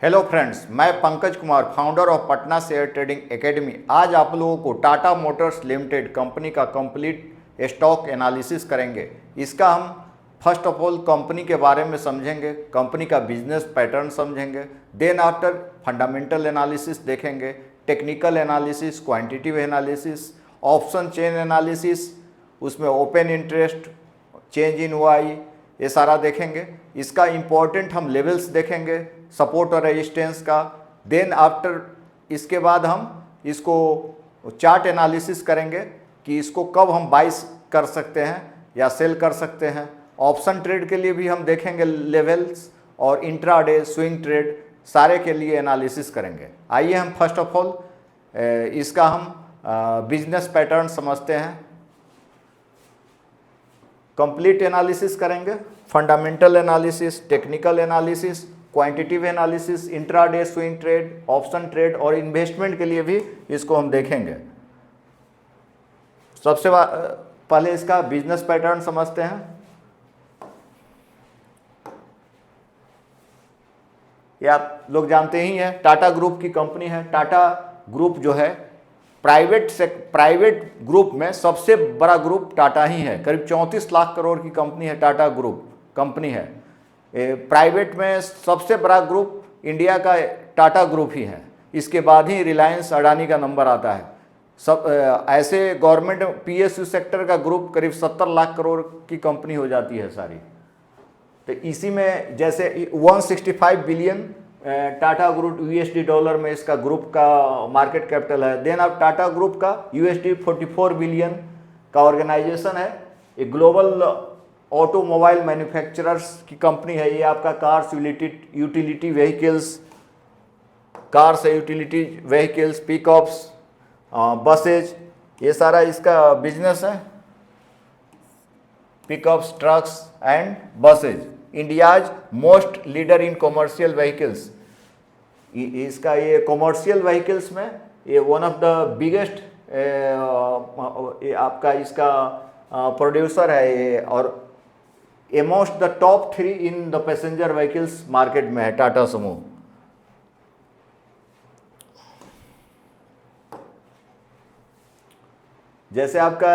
Hello friends, मैं Pankaj Kumar, founder of Patna share trading academy. आज आप लोगों को टाटा मोटर्स लिमिटेड कंपनी का कंप्लीट स्टॉक एनालिसिस करेंगे। इसका हम फर्स्ट ऑफ ऑल कंपनी के बारे में समझेंगे, कंपनी का बिजनेस पैटर्न समझेंगे, देन आफ्टर फंडामेंटल एनालिसिस देखेंगे, technical analysis, quantitative analysis, option chain analysis, उसमें ओपन इंटरेस्ट, चेंज इन वाई, ये सारा देखेंगे। इसका इम्पोर्टेंट हम लेवल्स देखेंगे, सपोर्ट और रेजिस्टेंस का। देन आफ्टर इसके बाद हम इसको चार्ट एनालिसिस करेंगे कि इसको कब हम बाइस कर सकते हैं या सेल कर सकते हैं। ऑप्शन ट्रेड के लिए भी हम देखेंगे लेवल्स, और इंट्राडे, स्विंग ट्रेड, सारे के लिए एनालिसिस करेंगे। आइए हम फर्स्ट ऑफ ऑल इसका हम बिजनेस पैटर्न समझते हैं। कंप्लीट एनालिसिस करेंगे, fundamental analysis, technical analysis, quantitative analysis, intraday, swing trade, option trade, और इन्वेस्टमेंट के लिए भी इसको हम देखेंगे। सबसे पहले इसका बिजनेस पैटर्न समझते हैं। ये आप लोग जानते ही हैं, टाटा ग्रुप की कंपनी है। टाटा ग्रुप जो है प्राइवेट ग्रुप में सबसे बड़ा ग्रुप टाटा ही है। करीब 34 लाख करोड़ की कंपनी है, टाटा ग्रुप कंपनी है। प्राइवेट में सबसे बड़ा ग्रुप इंडिया का टाटा ग्रुप ही है। इसके बाद ही रिलायंस, अडानी का नंबर आता है। सब ऐसे गवर्नमेंट पीएसयू सेक्टर का ग्रुप करीब 70 लाख करोड़ की कंपनी हो जाती है सारी। तो इसी में जैसे 165 billion Tata group USD dollar में इसका ग्रुप का मार्केट कैपिटल है। देन अब टाटा ग्रुप का यूएसडी 44 बिलियन का ऑर्गेनाइजेशन है। ये ग्लोबल ऑटोमोबाइल मैन्युफैक्चरर्स की कंपनी है। ये आपका cars, utility vehicles, cars utility vehicles, pickups, buses, ये सारा इसका बिजनेस है। Pickups, trucks and buses. India's most leader in commercial vehicles. इसका ये कॉमर्शियल व्हीकल्स में ये वन ऑफ द बिगेस्ट आपका इसका प्रोड्यूसर है ये, और almost the top 3 in the passenger vehicles market में है टाटा समूह। जैसे आपका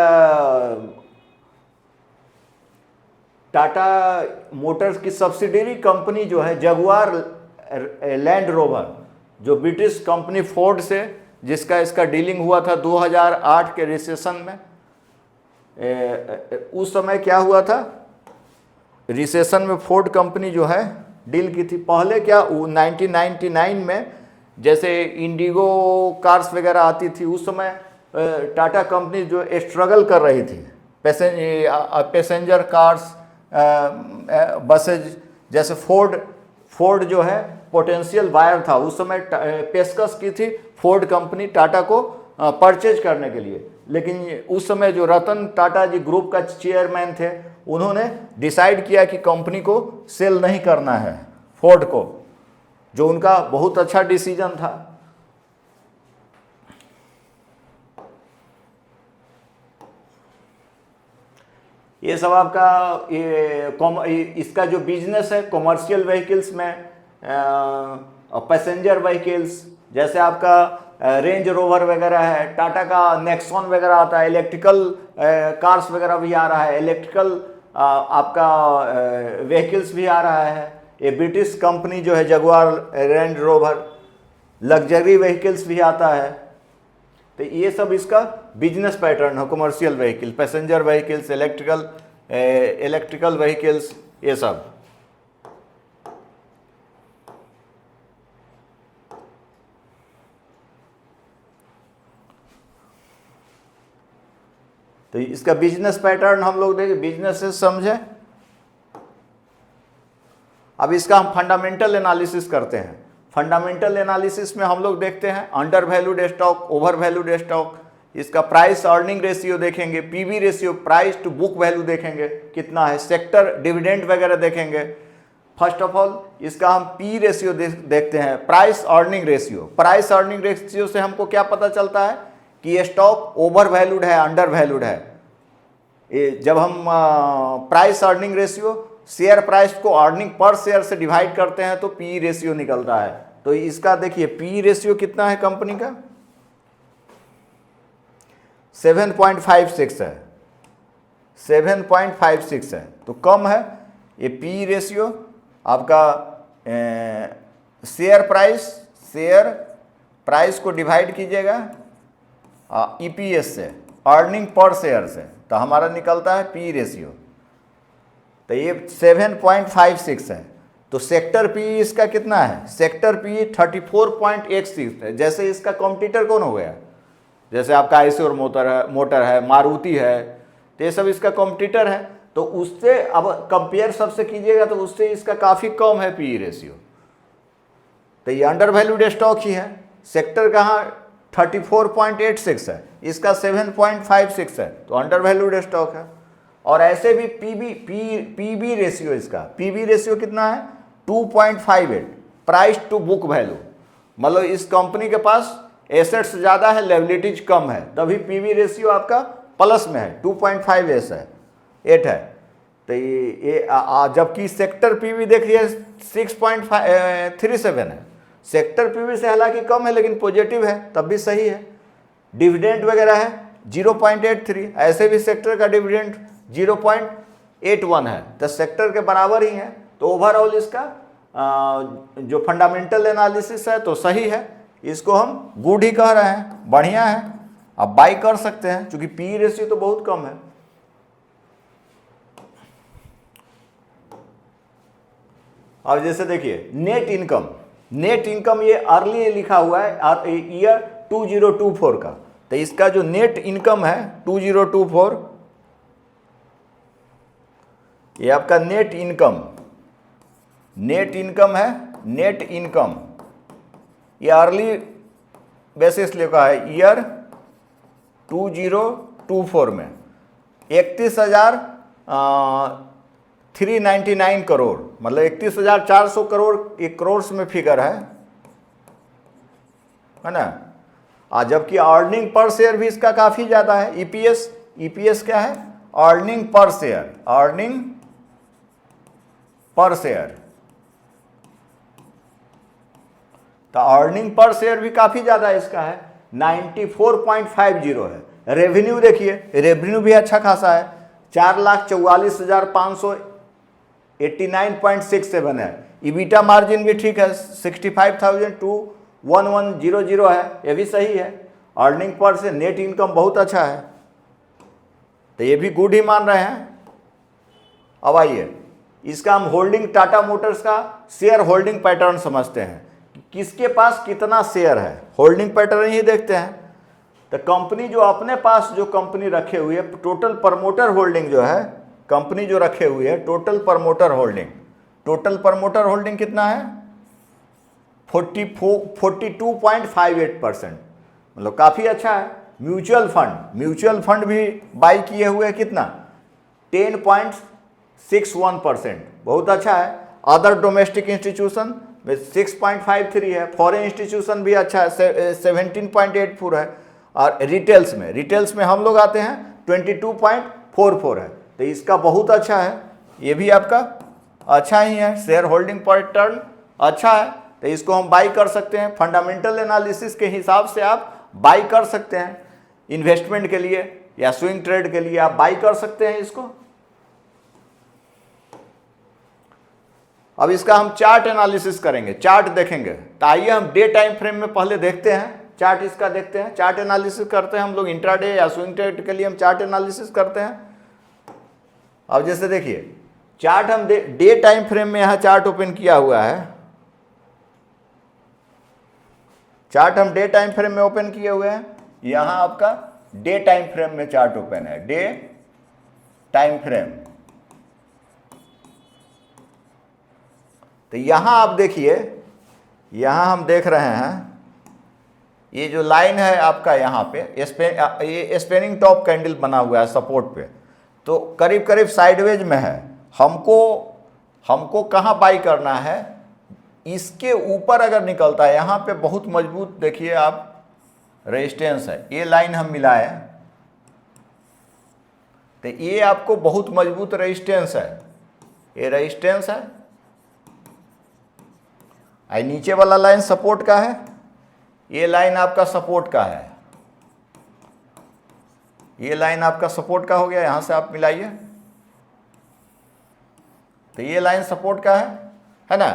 टाटा मोटर्स की सब्सिडियरी कंपनी जो है जगुआर लैंड रोवर, जो ब्रिटिश कंपनी फोर्ड से, जिसका इसका डीलिंग हुआ था 2008 के रिसेशन में। उस समय क्या हुआ था, रिसेशन में फोर्ड कंपनी जो है डील की थी। पहले क्या 1999 में जैसे इंडिगो कार्स वगैरह आती थी, उस समय टाटा कंपनी जो स्ट्रगल कर रही थी पैसेंजर कार्स, बसेज। जैसे फोर्ड जो है पोटेंशियल बायर था, उस समय पेशकश की थी फोर्ड कंपनी टाटा को परचेज करने के लिए। लेकिन उस समय जो रतन टाटा जी ग्रुप का चेयरमैन थे, उन्होंने डिसाइड किया कि कंपनी को सेल नहीं करना है फोर्ड को, जो उनका बहुत अच्छा डिसीजन था। ये सब आपका इसका जो बिजनेस है कॉमर्शियल व्हीकल्स में, पैसेंजर व्हीकल्स, जैसे आपका रेंज रोवर वगैरह है, टाटा का नेक्सॉन वगैरह आता है, इलेक्ट्रिकल कार्स वगैरह भी आ रहा है, इलेक्ट्रिकल आपका व्हीकल्स भी आ रहा है। ये ब्रिटिश कंपनी जो है Jaguar Land rover, luxury vehicles भी आता है। तो ये सब इसका बिजनेस पैटर्न है। Commercial vehicle, passenger vehicles, electrical vehicles, ये सब। तो इसका बिजनेस पैटर्न हम लोग देखें, बिजनेस से समझें। अब इसका हम फंडामेंटल एनालिसिस करते हैं। फंडामेंटल एनालिसिस में हम लोग देखते हैं under valued stock, over valued stock, इसका प्राइस अर्निंग रेशियो देखेंगे, PV ratio, price to book value देखेंगे कितना है, सेक्टर डिविडेंड वगैरह देखेंगे। फर्स्ट ऑफ ऑल इसका हम पी रेशियो देखते हैं, price earning ratio. Price earning ratio से हमको क्या पता चलता है कि ये स्टॉक ओवर वैल्यूड है, अंडर वैल्यूड है। जब हम price earning ratio share price को अर्निंग पर शेयर से डिवाइड करते हैं तो पी रेशियो निकलता है। तो इसका देखिए पी रेशियो कितना है कंपनी का, 7.56 है, 7.56 है, तो कम है ये पी रेशियो आपका। शेयर प्राइस को डिवाइड कीजिएगा ईपीएस से, अर्निंग पर शेयर से, तो हमारा निकलता है पी रेशियो। तो ये 7.56 है। तो सेक्टर पी इसका कितना है, सेक्टर पी 34.86 है। जैसे इसका कॉम्पिटिटर कौन हो गया, जैसे आपका आईसर मोटर है, मारुति है, तो ये सब इसका कॉम्पिटिटर है। तो उससे अब कंपेयर सबसे कीजिएगा तो उससे इसका काफ़ी कम है पी रेशियो। तो ये अंडर वैल्यूड स्टॉक ही है। सेक्टर कहाँ 34.86 है, इसका 7.56 है, तो अंडर वैल्यूड स्टॉक है। और ऐसे भी पीबी रेशियो, इसका पीबी रेशियो कितना है 2.58, प्राइस टू बुक वैल्यू। मतलब इस कंपनी के पास एसेट्स ज़्यादा है, लायबिलिटीज कम है, तभी पीबी रेशियो आपका प्लस में है, 2.58 है, 8 है। तो ये जबकि सेक्टर पीवी देखिए 6.37 है। सेक्टर पीवी से हालांकि कम है लेकिन पॉजिटिव है, तब भी सही है। डिविडेंड वगैरह है 0.83, ऐसे भी सेक्टर का डिविडेंड 0.81 है, तो सेक्टर के बराबर ही है। तो ओवरऑल इसका जो फंडामेंटल एनालिसिस है तो सही है, इसको हम गुड ही कह रहे हैं, बढ़िया है, आप बाई कर सकते हैं, क्योंकि पी रेशियो तो बहुत कम है। अब जैसे देखिए नेट इनकम ये अर्ली लिखा हुआ है ईयर 2024 का। तो इसका जो नेट इनकम है 2024, ये आपका नेट इनकम है, नेट इनकम ये अर्ली बेसिस लिखा है ईयर 2024 में 31,399 करोड़, मतलब 31,400 करोड़, एक करोड़ में फिगर है ना। जबकि अर्निंग पर शेयर भी इसका काफ़ी ज़्यादा है। ईपीएस क्या है, अर्निंग पर शेयर, तो अर्निंग पर शेयर भी काफ़ी ज़्यादा इसका है, 94.50 है। रेवेन्यू देखिए, रेवेन्यू भी अच्छा खासा है, 4,44,589.67 है। ईबिटा मार्जिन भी ठीक है, 65,000 to 1100 है, ये भी सही है। अर्निंग पर से नेट इनकम बहुत अच्छा है, तो ये भी गुड ही मान रहे हैं। अब आइए इसका हम होल्डिंग, टाटा मोटर्स का शेयर होल्डिंग पैटर्न समझते हैं, किसके पास कितना शेयर है, होल्डिंग पैटर्न ही देखते हैं। तो कंपनी जो अपने पास जो कंपनी रखे हुई है, टोटल प्रमोटर होल्डिंग जो है, कंपनी जो रखे हुई है टोटल प्रमोटर होल्डिंग कितना है 42.58%, मतलब काफ़ी अच्छा है। म्यूचुअल फंड भी बाई किए हुए हैं कितना 10.61%, बहुत अच्छा है। अदर डोमेस्टिक इंस्टीट्यूशन में 6.53 है, फॉरेन इंस्टीट्यूशन भी अच्छा है, 17.84 है। और रिटेल्स में हम लोग आते हैं 22.44 है, तो इसका बहुत अच्छा है, ये भी आपका अच्छा ही है। शेयर होल्डिंग पैटर्न अच्छा है, तो इसको हम बाई कर सकते हैं। फंडामेंटल एनालिसिस के हिसाब से आप बाई कर सकते हैं, इन्वेस्टमेंट के लिए या स्विंग ट्रेड के लिए आप बाई कर सकते हैं इसको। अब इसका हम चार्ट एनालिसिस करेंगे, चार्ट देखेंगे। तो आइए हम डे टाइम फ्रेम में पहले देखते हैं, चार्ट इसका देखते हैं, चार्ट एनालिसिस करते हैं हम लोग। इंट्राडे या स्विंग ट्रेड के लिए हम चार्ट एनालिसिस करते हैं। अब जैसे देखिए चार्ट हम डे टाइम फ्रेम में यहाँ चार्ट ओपन किया हुआ है, चार्ट हम डे टाइम फ्रेम में ओपन किए हुए हैं। यहाँ आपका डे टाइम फ्रेम में चार्ट ओपन है, डे टाइम फ्रेम। तो यहाँ आप देखिए, यहाँ हम देख रहे हैं ये जो लाइन है आपका यहाँ पे ये स्पेनिंग टॉप कैंडल बना हुआ है सपोर्ट पे, तो करीब करीब साइडवेज में है। हमको कहाँ बाई करना है, इसके ऊपर अगर निकलता है, यहाँ पे बहुत मजबूत देखिए आप रेजिस्टेंस है, ये लाइन हम मिलाए, तो ये आपको बहुत मजबूत रेजिस्टेंस है, ये रेजिस्टेंस है, आई नीचे वाला लाइन सपोर्ट का है, ये लाइन आपका सपोर्ट का है, ये लाइन आपका सपोर्ट का हो गया, यहां से आप मिलाइए तो ये लाइन सपोर्ट का है ना।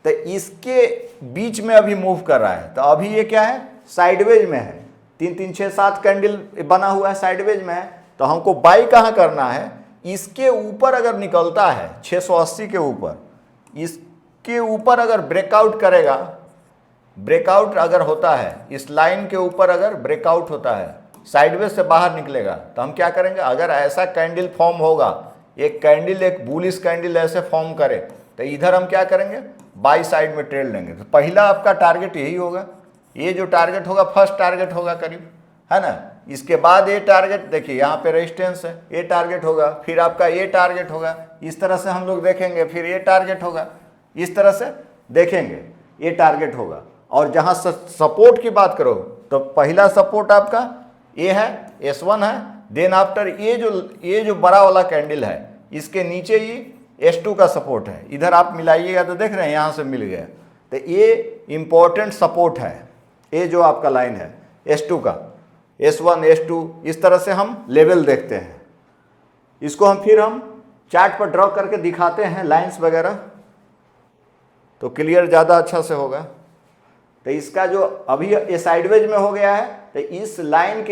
तो इसके बीच में अभी मूव कर रहा है, तो अभी ये क्या है, साइडवेज में है, 3 3 6 7 कैंडल बना हुआ है, साइडवेज में है। तो हमको बाई कहाँ करना है, इसके ऊपर अगर निकलता है 680 के ऊपर, इसके ऊपर अगर ब्रेकआउट करेगा, ब्रेकआउट अगर होता है, इस लाइन के ऊपर अगर ब्रेकआउट होता है, साइडवेज से बाहर निकलेगा, तो हम क्या करेंगे, अगर ऐसा कैंडल फॉर्म होगा, एक कैंडल एक बुलिश कैंडल ऐसे फॉर्म करे, तो इधर हम क्या करेंगे, बाई साइड में ट्रेड लेंगे। तो पहला आपका टारगेट यही होगा, ये जो टारगेट होगा फर्स्ट टारगेट होगा करीब, है ना। इसके बाद ये टारगेट देखिए यहाँ पे रेजिस्टेंस है, ये टारगेट होगा, फिर आपका ये टारगेट होगा, इस तरह से हम लोग देखेंगे, फिर ये टारगेट होगा, इस तरह से देखेंगे, ये टारगेट होगा। और जहाँ सपोर्ट की बात करो तो पहला सपोर्ट आपका ये है, S1 है, देन आफ्टर ये जो बड़ा वाला कैंडल है, इसके नीचे ही S2 का सपोर्ट है। इधर आप मिलाइएगा तो देख रहे हैं यहाँ से मिल गया, तो ये इंपॉर्टेंट सपोर्ट है, ये जो आपका लाइन है S2 का, S1 S2, इस तरह से हम लेवल देखते हैं। इसको फिर हम चार्ट पर ड्रॉ करके दिखाते हैं लाइंस वगैरह, तो क्लियर ज़्यादा अच्छा से होगा। तो इसका जो अभी ये साइडवेज में हो गया है, तो इस लाइन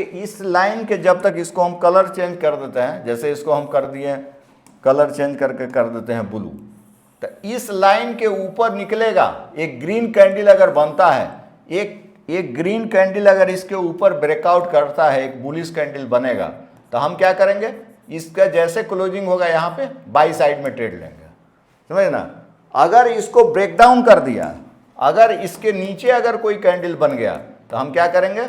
के जब तक इसको हम कलर चेंज कर देते हैं, जैसे इसको हम कर दिए कलर चेंज करके कर देते हैं ब्लू, तो इस लाइन के ऊपर निकलेगा एक ग्रीन कैंडल अगर बनता है, एक ग्रीन कैंडल अगर इसके ऊपर ब्रेकआउट करता है, एक बुलिश कैंडल बनेगा, तो हम क्या करेंगे, इसका जैसे क्लोजिंग होगा यहाँ पे बाई साइड में ट्रेड लेंगे, समझ ना। अगर इसको ब्रेक डाउन कर दिया, अगर इसके नीचे अगर कोई कैंडल बन गया, तो हम क्या करेंगे,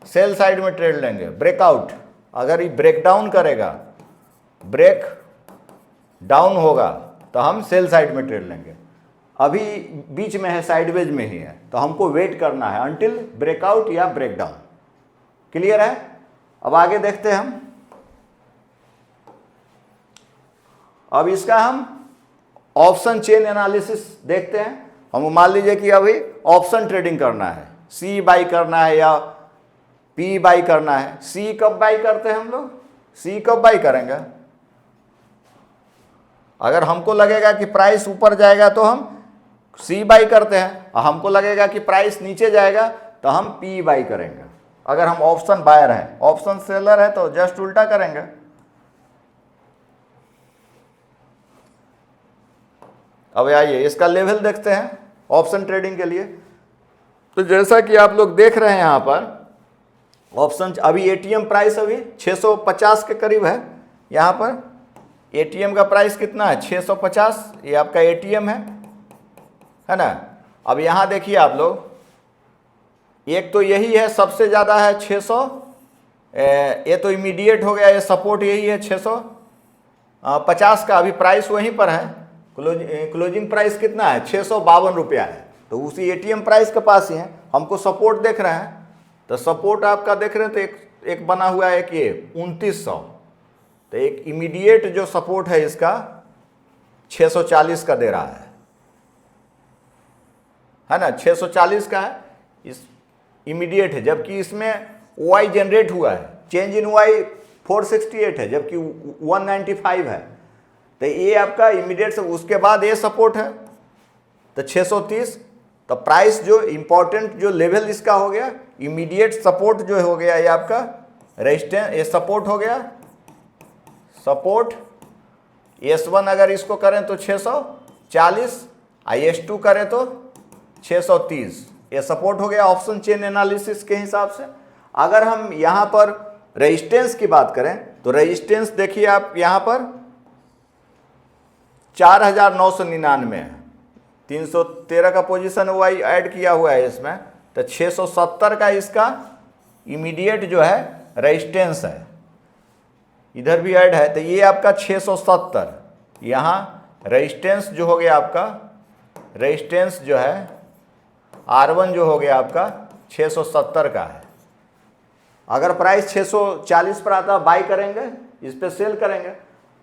सेल साइड में ट्रेड लेंगे। ब्रेकआउट अगर ये ब्रेक डाउन करेगा, ब्रेक डाउन होगा, तो हम सेल साइड में ट्रेड लेंगे। अभी बीच में है, साइडवेज में ही है, तो हमको वेट करना है अंटिल ब्रेकआउट या ब्रेक डाउन। क्लियर है। अब आगे देखते हैं हम, अब इसका हम ऑप्शन चेन एनालिसिस देखते हैं। हम मान लीजिए कि अभी ऑप्शन ट्रेडिंग करना है, सी बाई करना है या पी बाई करना है। सी कब बाई करते हैं हम लोग, सी कब बाई करेंगे, अगर हमको लगेगा कि प्राइस ऊपर जाएगा तो हम सी बाई करते हैं, और हमको लगेगा कि प्राइस नीचे जाएगा तो हम पी बाई करेंगे। अगर हम ऑप्शन बायर हैं, ऑप्शन सेलर है तो जस्ट उल्टा करेंगे। अब आइए इसका लेवल देखते हैं ऑप्शन ट्रेडिंग के लिए। तो जैसा कि आप लोग देख रहे हैं यहाँ पर ऑप्शन, अभी एटीएम प्राइस अभी 650 के करीब है। यहाँ पर एटीएम का प्राइस कितना है, 650, ये आपका एटीएम है ना। अब यहाँ देखिए आप लोग, एक तो यही है सबसे ज़्यादा है 600, ये तो इमीडिएट हो गया, ये सपोर्ट यही है 650 का, अभी प्राइस वहीं पर है। क्लोजिंग प्राइस कितना है, 652 रुपया है, तो उसी एटीएम प्राइस के पास ही है। हमको सपोर्ट देख रहे हैं, तो सपोर्ट आपका देख रहे हैं, तो एक बना हुआ है कि 2900, तो एक इमीडिएट जो सपोर्ट है इसका 640 का दे रहा है ना, 640 का है, इस इमीडिएट है। जबकि इसमें वाई जनरेट हुआ है, चेंज इन वाई 468 है, जबकि 195 है, तो ये आपका इमीडिएट से उसके बाद ये सपोर्ट है तो 630। तो प्राइस जो इंपॉर्टेंट जो लेवल इसका हो गया, इमीडिएट सपोर्ट जो हो गया ये आपका रेजिस्टेंस, ये सपोर्ट हो गया, सपोर्ट S1 अगर इसको करें तो 640, S2 करें तो 630, ये सपोर्ट हो गया ऑप्शन चेन एनालिसिस के हिसाब से। अगर हम यहाँ पर रेजिस्टेंस की बात करें तो रेजिस्टेंस देखिए आप यहाँ पर 4999 है, 313 का पोजीशन वाई ऐड किया हुआ है इसमें, तो 670 का इसका इमीडिएट जो है रेजिस्टेंस है, इधर भी ऐड है, तो ये आपका 670। यहाँ रेजिस्टेंस जो हो गया आपका, रेजिस्टेंस जो है R1 जो हो गया आपका 670 का है। अगर प्राइस 640 पर आता बाई करेंगे, इस पर सेल करेंगे।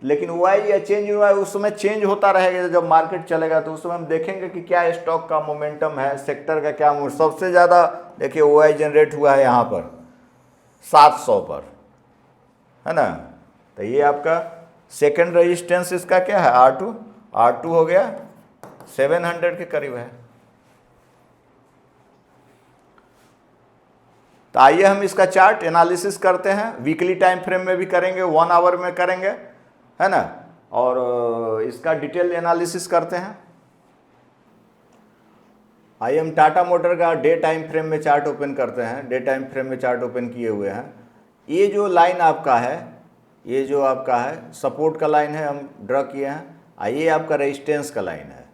लेकिन वाई या चेंज हुआ है उस समय चेंज होता रहेगा। जब मार्केट चलेगा तो उस समय हम देखेंगे कि क्या स्टॉक का मोमेंटम है, सेक्टर का क्या सबसे ज़्यादा देखिए वाई जनरेट हुआ है यहाँ पर 700 पर, है ना। तो ये आपका सेकंड रेजिस्टेंस इसका क्या है, R2 हो गया 700 के करीब है। तो आइए हम इसका चार्ट एनालिसिस करते हैं, वीकली टाइम फ्रेम में भी करेंगे, 1 आवर में करेंगे, है ना, और इसका डिटेल एनालिसिस करते हैं। आइए हम टाटा मोटर का डे टाइम फ्रेम में चार्ट ओपन करते हैं। डे टाइम फ्रेम में चार्ट ओपन किए हुए हैं। ये जो लाइन आपका है, ये जो आपका है सपोर्ट का लाइन है, हम ड्रा किए हैं। ये आपका रेजिस्टेंस का लाइन है।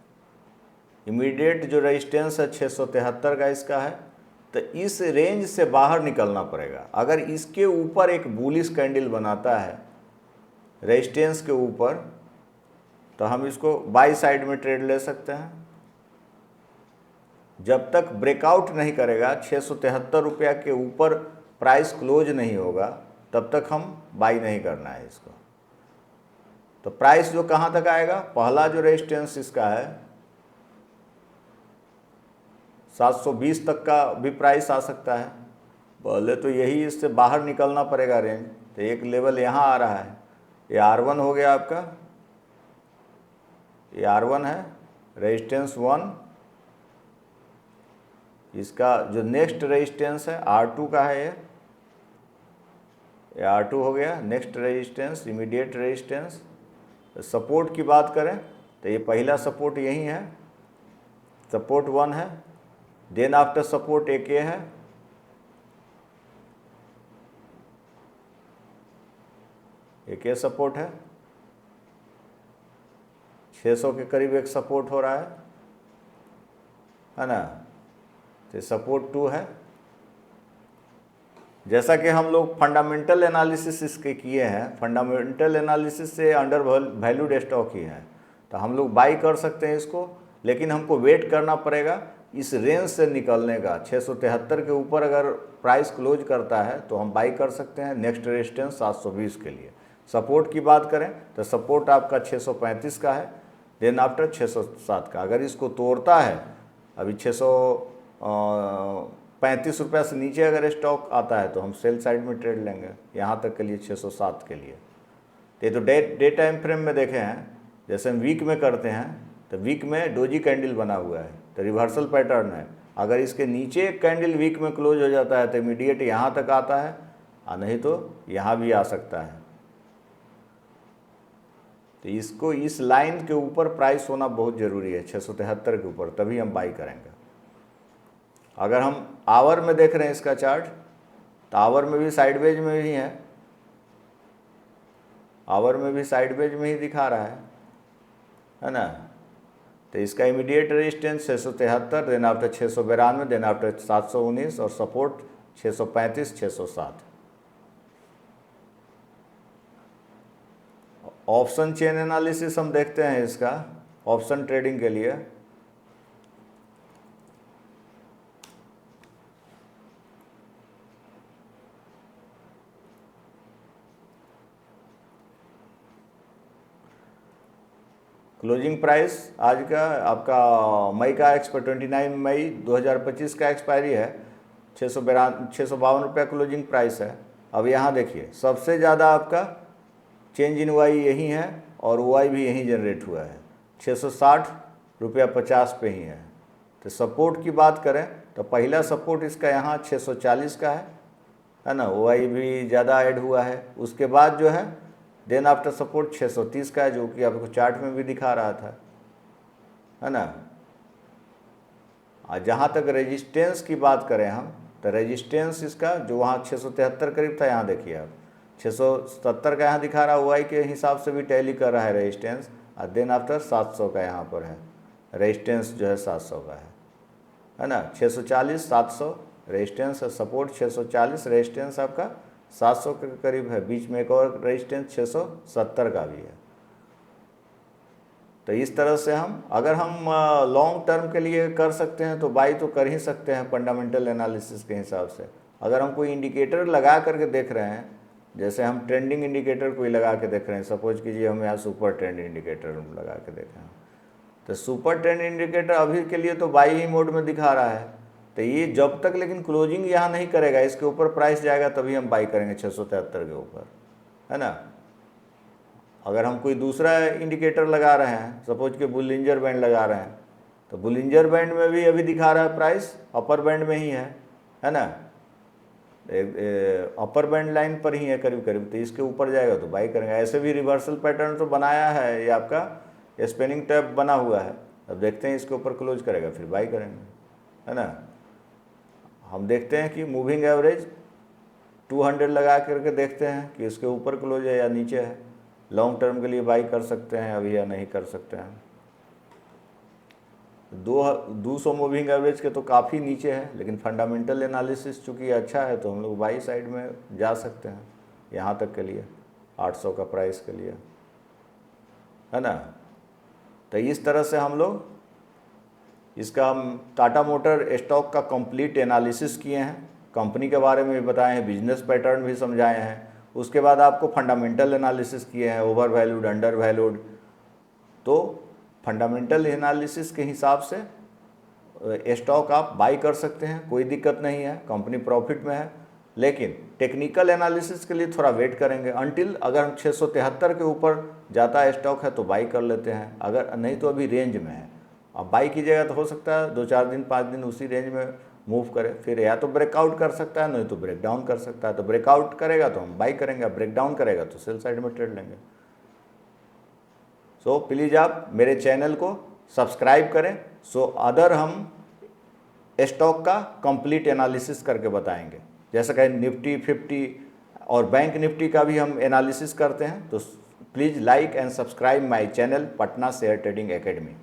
इमीडिएट जो रेजिस्टेंस है 673 का इसका है। तो इस रेंज से बाहर निकलना पड़ेगा। अगर इसके ऊपर एक बुलिश कैंडल बनाता है रेजिस्टेंस के ऊपर, तो हम इसको बाई साइड में ट्रेड ले सकते हैं। जब तक ब्रेकआउट नहीं करेगा 673 रुपया के ऊपर प्राइस क्लोज नहीं होगा, तब तक हम बाई नहीं करना है इसको। तो प्राइस जो कहाँ तक आएगा, पहला जो रेजिस्टेंस इसका है 720 तक का भी प्राइस आ सकता है। पहले तो यही इससे बाहर निकलना पड़ेगा रेंज। तो एक लेवल यहाँ आ रहा है, ये R1 हो गया आपका, ये R1 है, रेजिस्टेंस 1। इसका जो नेक्स्ट रेजिस्टेंस है R2 का है, ये R2 हो गया। Next resistance immediate resistance. Support की बात करें तो ये पहला सपोर्ट यही है, सपोर्ट 1 है। देन आफ्टर सपोर्ट एक ये है, एक ये सपोर्ट है, 600 के करीब एक सपोर्ट हो रहा है ना। तो सपोर्ट 2 है। जैसा कि हम लोग फंडामेंटल एनालिसिस इसके किए हैं, फंडामेंटल एनालिसिस से अंडर वैल्यूड स्टॉक ही है, तो हम लोग बाई कर सकते हैं इसको। लेकिन हमको वेट करना पड़ेगा इस रेंज से निकलने का। 673 के ऊपर अगर प्राइस क्लोज करता है तो हम बाई कर सकते हैं। नेक्स्ट रेजिस्टेंस 720 के लिए। सपोर्ट की बात करें तो सपोर्ट आपका 635 का है, देन आफ्टर 607 का। अगर इसको तोड़ता है, अभी 635 रुपये से नीचे अगर स्टॉक आता है तो हम सेल साइड में ट्रेड लेंगे, यहाँ तक के लिए 607 के लिए। ये तो डे टाइम फ्रेम में देखे हैं। जैसे हम वीक में करते हैं तो वीक में डोजी कैंडल बना हुआ है, तो रिवर्सल पैटर्न है। अगर इसके नीचे एक कैंडल वीक में क्लोज हो जाता है तो इमीडिएट यहाँ तक आता है, और नहीं तो यहाँ भी आ सकता है। तो इसको इस लाइन के ऊपर प्राइस होना बहुत ज़रूरी है, 673 के ऊपर, तभी हम बाई करेंगे। अगर हम आवर में देख रहे हैं इसका चार्ट, तो आवर में भी साइडवेज में ही है, आवर में भी साइडवेज में ही दिखा रहा है ना। तो इसका immediate resistance 673, then after 692, then after 719 और सपोर्ट 635 607। ऑप्शन चेन एनालिसिस हम देखते हैं इसका, ऑप्शन ट्रेडिंग के लिए। क्लोजिंग प्राइस आज का आपका मई का 29 मई 2025 का एक्सपायरी है, 652 रुपया क्लोजिंग प्राइस है। अब यहाँ देखिए सबसे ज़्यादा आपका चेंज इन वाई यही है और वाई भी यहीं जनरेट हुआ है, 660 रुपया 50 पे ही है। तो सपोर्ट की बात करें तो पहला सपोर्ट इसका यहाँ 640 का है ना, वाई भी ज़्यादा ऐड हुआ है। उसके बाद जो है देन आफ्टर सपोर्ट 630 का है, जो कि आपको चार्ट में भी दिखा रहा था, है ना। और जहाँ तक रेजिस्टेंस की बात करें हम, तो रेजिस्टेंस इसका जो वहाँ 673 करीब था, यहाँ देखिए आप 670 का यहाँ दिखा रहा है, वाई के हिसाब से भी टैली कर रहा है रेजिस्टेंस। और देन आफ्टर 700 का यहाँ पर है रेजिस्टेंस, जो है 700 का है ना। 640 700 रेजिस्टेंस, सपोर्ट 640, रेजिस्टेंस आपका 700 के करीब है। बीच में एक और रेजिस्टेंस 670 का भी है। तो इस तरह से अगर हम लॉन्ग टर्म के लिए कर सकते हैं तो बाई तो कर ही सकते हैं फंडामेंटल एनालिसिस के हिसाब से। अगर हम कोई इंडिकेटर लगा करके देख रहे हैं जैसे हम ट्रेंडिंग इंडिकेटर कोई लगा के देख रहे हैं, सपोज कीजिए हम यहाँ सुपर ट्रेंड इंडिकेटर लगा के देखें, तो सुपर ट्रेंड इंडिकेटर अभी के लिए तो बाई ही मोड में दिखा रहा है। तो ये जब तक लेकिन क्लोजिंग यहाँ नहीं करेगा, इसके ऊपर प्राइस जाएगा तभी हम बाई करेंगे 673 के ऊपर, है ना। अगर हम कोई दूसरा इंडिकेटर लगा रहे हैं, सपोज कि बुलिंजर बैंड लगा रहे हैं, तो बुलिंजर बैंड में भी अभी दिखा रहा है प्राइस अपर बैंड में ही है ना, अपर बैंड लाइन पर ही है करीब करीब, तो इसके ऊपर जाएगा तो बाई करेंगे। ऐसे भी रिवर्सल पैटर्न तो बनाया है, ये आपका स्पिनिंग टैप बना हुआ है। अब देखते हैं इसके ऊपर क्लोज करेगा फिर बाई करेंगे, है ना। हम देखते हैं कि मूविंग एवरेज 200 लगा करके देखते हैं कि इसके ऊपर क्लोज है या नीचे है। लॉन्ग टर्म के लिए बाई कर सकते हैं अभी या नहीं कर सकते हैं। 200 मूविंग एवरेज के तो काफ़ी नीचे है, लेकिन फंडामेंटल एनालिसिस चूँकि अच्छा है तो हम लोग बाई साइड में जा सकते हैं यहाँ तक के लिए 800 का प्राइस के लिए, है ना। तो इस तरह से हम लोग इसका हम टाटा मोटर स्टॉक का कंप्लीट एनालिसिस किए हैं, कंपनी के बारे में भी बताए हैं, बिजनेस पैटर्न भी समझाए हैं। उसके बाद आपको फंडामेंटल एनालिसिस किए हैं, ओवर वैल्यूड, अंडर वैल्यूड। तो फंडामेंटल एनालिसिस के हिसाब से स्टॉक आप बाई कर सकते हैं, कोई दिक्कत नहीं है, कंपनी प्रॉफिट में है। लेकिन टेक्निकल एनालिसिस के लिए थोड़ा वेट करेंगे अनटिल अगर 673 के ऊपर जाता है स्टॉक है तो बाई कर लेते हैं, अगर नहीं तो अभी रेंज में है। अब बाई कीजिएगा तो हो सकता है 2-4 दिन 5 दिन उसी रेंज में मूव करे, फिर या तो ब्रेकआउट कर सकता है, नहीं तो ब्रेक डाउन कर सकता है। तो ब्रेकआउट करेगा तो हम बाई करेंगे, ब्रेक डाउन करेगा तो सेल साइड में ट्रेड लेंगे। सो प्लीज़ आप मेरे चैनल को सब्सक्राइब करें, सो अदर हम स्टॉक का कंप्लीट एनालिसिस करके बताएंगे। जैसा कि निफ्टी 50 और बैंक निफ्टी का भी हम एनालिसिस करते हैं। तो please like and subscribe my channel Patna share trading academy.